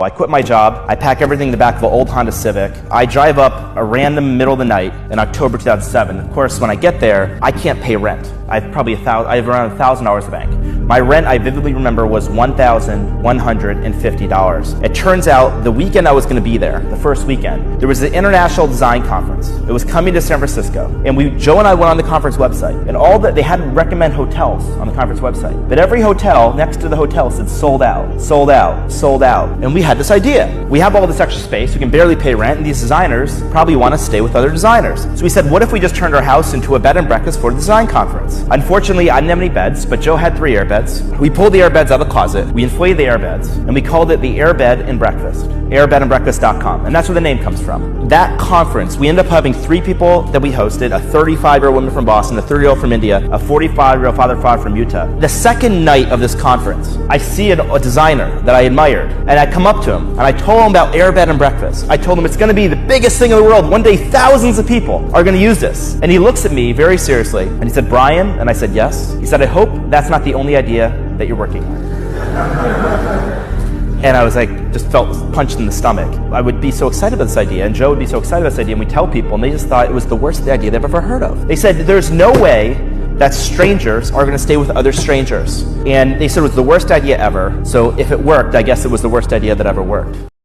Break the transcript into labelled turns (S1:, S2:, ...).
S1: I quit my job, I pack everything in the back of an old Honda Civic, I drive up a random middle of the night in October 2007. Of course, when I get there, I can't pay rent. I have around $1,000 in the bank. My rent, I vividly remember, was $1,150. It turns out the weekend I was going to be there, the first weekend, there was an international design conference. It was coming to San Francisco, and Joe and I went on the conference website, and they had to recommend hotels on the conference website. But every hotel next to the hotel said sold out, sold out, sold out. And we had this idea. We have all this extra space, we can barely pay rent, and these designers probably want to stay with other designers. So we said, what if we just turned our house into a bed and breakfast for the design conference? Unfortunately, I didn't have any beds, but Joe had 3 airbeds. We pulled the airbeds out of the closet, we inflated the airbeds, and we called it the Airbed and Breakfast, airbedandbreakfast.com, and that's where the name comes from. That conference, we ended up having 3 people that we hosted, a 35-year-old woman from Boston, a 30-year-old from India, a 45-year-old father from Utah. The second night of this conference, I see a designer that I admired, and I come up to him, and I told him about Airbed and Breakfast. I told him it's going to be the biggest thing in the world. One day, thousands of people are going to use this. And he looks at me very seriously, and he said, Brian, and I said, yes. He said, I hope that's not the only idea that you're working on. And I was like, just felt punched in the stomach. I would be so excited about this idea, and Joe would be so excited about this idea, and we tell people, and they just thought it was the worst idea they've ever heard of. They said, there's no way that strangers are going to stay with other strangers. And they said it was the worst idea ever, so if it worked, I guess it was the worst idea that ever worked.